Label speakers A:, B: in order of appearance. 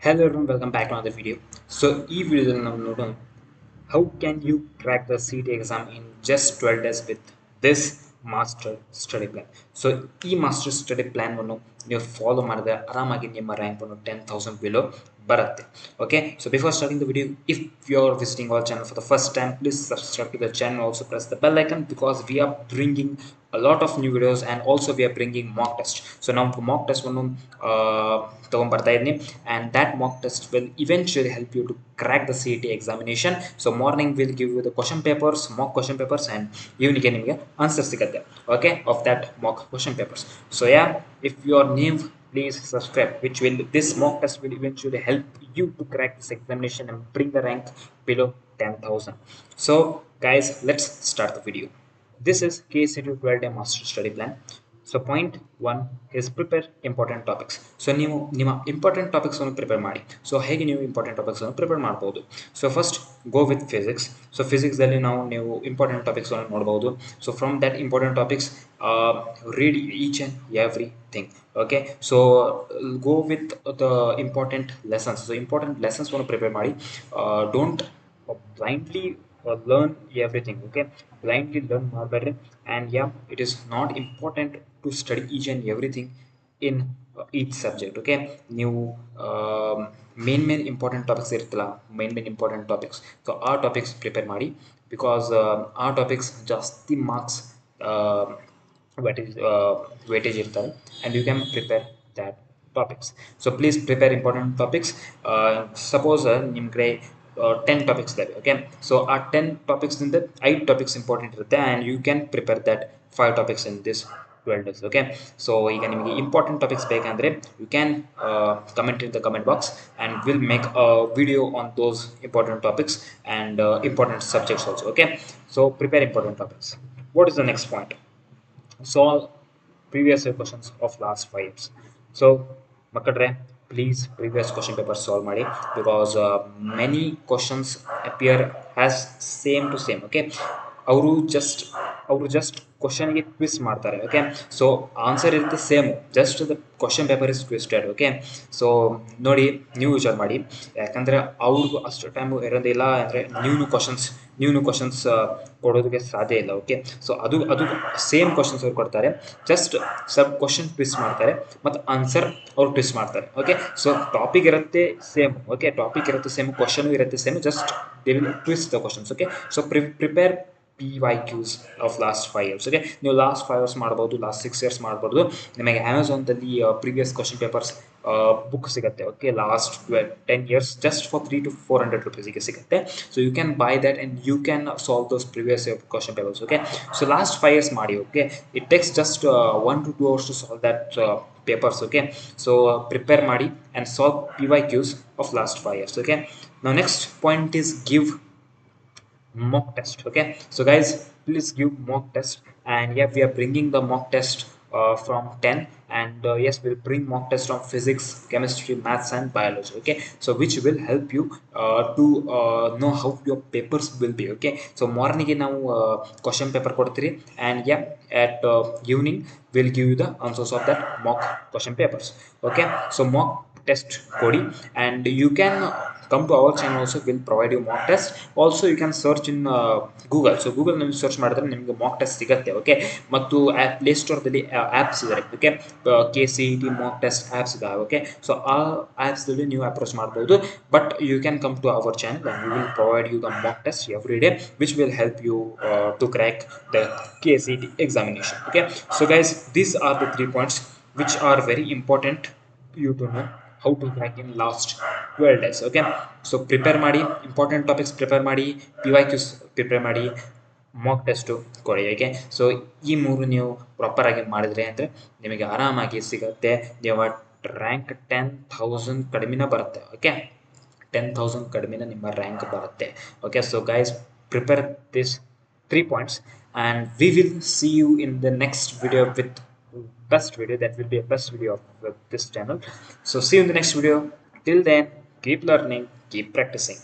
A: Hello everyone, welcome back to another video. So, ಈ ವಿಡಿಯೋದಲ್ಲಿ ನಾವು ನೋಡೋಣ how can you crack the CET exam in just 12 days with this master study plan. So, ಈ master study plan ಅನ್ನು ನೀವು follow ಮಾಡಿದ್ರೆ ಆರಾಮಾಗಿ ನಿಮ್ಮ ರ್ಯಾಂಕ್ ಅನ್ನು 10,000 below ಬರುತ್ತೆ. Okay, so before starting the video, if you are visiting our channel for the first time, please subscribe to the channel. Also press the bell icon because we are bringing a lot of new videos and also we are bringing mock test. So now mock test one ತಗೊಂಡ್ಬರ್ತಾ ಇದ್ದೀನಿ and that mock test will eventually help you to crack the CET examination. So morning will give you the question papers, mock question papers, and evening ನಿಮಗೆ answer ಸಿಗುತ್ತೆ okay of that mock question papers. So yeah, if you are new, please subscribe, which will this mock test will eventually help you to crack this examination and bring the rank below 10,000. So guys, let's start the video. This is Kcet 12-day master study plan. So point 1 is prepare important topics. So ನೀವು ನಿಮ್ಮ important topics ಅನ್ನು prepare ಮಾಡಿ. So ಹೇಗೆ ನೀವು important topics ಅನ್ನು prepare ಮಾಡ್ಬೋದು? So first go with physics. So ಫಿಸಿಕ್ಸ್ದಲ್ಲಿ ನೀವು ಇಂಪಾರ್ಟೆಂಟ್ ಟಾಪಿಕ್ಸ್ ಅನ್ನು ನೋಡ್ಬೋದು. So from that important topics read each and everything. Okay, so go with the important lessons. So important lessons ಅನ್ನು prepare ಮಾಡಿ. Don't blindly learn everything. Okay, blindly learn better. And yeah, it is not important to study each and everything in each subject. Okay, new main important topics ಇರುತ್ತಲ್ಲ, main important topics, so our topics prepare ಮಾಡಿ because our topics ಜಾಸ್ತಿ marks weightage ಇರ್ತಾರೆ and you can prepare that topics. So please prepare important topics. Suppose ನಿಮ್ಗೆ 10 topics there. Okay, so our 10 topics in the 8 topics important irutte and you can prepare that 5 topics in this 12 days. Okay, so ಈಗ ನಿಮಗೆ important topics ಬೇಕಂದ್ರೆ you can comment in the comment box and we'll make a video on those important topics and important subjects also. Okay, so prepare important topics. What is the next point? Solve previous year questions of last 5 years. So makadre, please previous question paper solve ಮಾಡಿ because many questions appear as same to same. Okay, ಅವರು just ಕ್ವಶನ್ಗೆ twist ಮಾಡ್ತಾರೆ. Okay, so answer ಇರುತ್ತೆ same, just the question paper is twisted. Okay, so ನೋಡಿ ನೀವು ವಿಚಾರ ಮಾಡಿ, ಯಾಕಂದರೆ ಅವ್ರಿಗೂ ಅಷ್ಟು ಟೈಮು ಇರೋದಿಲ್ಲ ಅಂದರೆ ನ್ಯೂ ಕ್ವಶನ್ಸ್ ಕೊಡೋದಕ್ಕೆ ಸಾಧ್ಯ ಇಲ್ಲ. ಓಕೆ, ಸೊ ಅದು ಸೇಮ್ ಕ್ವಶನ್ಸ್ ಅವ್ರು ಕೊಡ್ತಾರೆ, ಜಸ್ಟ್ ಸ್ವಲ್ಪ ಕ್ವಶನ್ ಟ್ವಿಸ್ಟ್ ಮಾಡ್ತಾರೆ ಮತ್ತು ಆನ್ಸರ್ ಅವ್ರು ಟ್ವಿಸ್ಟ್ ಮಾಡ್ತಾರೆ. ಓಕೆ, ಸೊ ಟಾಪಿಕ್ ಇರುತ್ತೆ ಸೇಮ್. ಓಕೆ, ಟಾಪಿಕ್ ಇರುತ್ತೆ ಸೇಮ್, ಕ್ವಶನು ಇರುತ್ತೆ same, just they will twist the questions. Okay, so prepare PYQs of last 5 years. Okay, ನೀವು ಲಾಸ್ಟ್ 5 years ಮಾಡ್ಬೋದು, ಲಾಸ್ಟ್ 6 years ಮಾಡ್ಬೋದು. ನಿಮಗೆ ಅಮೆಝಾನ್ದಲ್ಲಿ ಪ್ರೀವಿಯಸ್ ಕ್ವಶನ್ ಪೇಪರ್ಸ್ ಬುಕ್ ಸಿಗುತ್ತೆ. Okay, last 10 years just for 300 to 400 rupees ಸಿಗುತ್ತೆ. So you can buy that and you can solve those previous question papers. Okay, so last 5 years ಮಾಡಿ. Okay, it takes just 1 to 2 hours to solve that papers. Okay, so prepare ಮಾಡಿ and solve PYQs of last 5 years. Okay, now next point is give mock test. Okay, so guys, please give mock test. And yeah, we are bringing the mock test from 10, and yes, we'll bring mock test from physics, chemistry, maths, and biology. Okay, so which will help you to know how your papers will be. Okay, so morning ನಾವು question paper ಕೊಡ್ತೀರಿ and yeah, at evening we'll give you the answers of that mock question papers. Okay, so mock test ಕೊಡಿ and you can come to our channel. Also will provide you mock test. Also you can search in Google. So Google ನಲ್ಲಿ search ಮಾಡಿದ್ರೆ ನಿಮಗೆ mock test ಸಿಗುತ್ತೆ. Okay, ಮತ್ತು play ಸ್ಟೋರ್ದಲ್ಲಿ apps ಇದ್ದಾರೆ. Okay, KCET mock test apps ಇದಾವೆ. Okay, so ಆ ಆ್ಯಪ್ಸ್ದಲ್ಲಿ ನೀವು ಅಪ್ರೋಚ್ ಮಾಡ್ಬೋದು, but you can come to our channel and we will provide you the mock test every day, which will help you to crack the KCET examination. Okay, so guys, these are the 3 points which are very important you to know how to crack in last 12 days. Okay, so prepare ಮಾಡಿ, important topics prepare ಮಾಡಿ, PYQs prepare ಮಾಡಿ, Mach test ಕೊಡಿ. Okay, so ಈ ಮೂರು ನೀವು ಪ್ರಾಪರಾಗಿ ಮಾಡಿದ್ರೆ ಅಂದರೆ ನಿಮಗೆ ಆರಾಮಾಗಿ ಸಿಗುತ್ತೆ. ನೀವು ರ್ಯಾಂಕ್ 10,000 ಕಡಿಮೆನ ಬರುತ್ತೆ. ಓಕೆ, 10,000 ಕಡಿಮೆನ ನಿಮ್ಮ ರ್ಯಾಂಕ್ ಬರುತ್ತೆ. Okay, so guys, prepare this 3 points and we will see you in the next video with best video. That will be a best video of this channel. So see you in the next video. Till then, keep learning, keep practicing.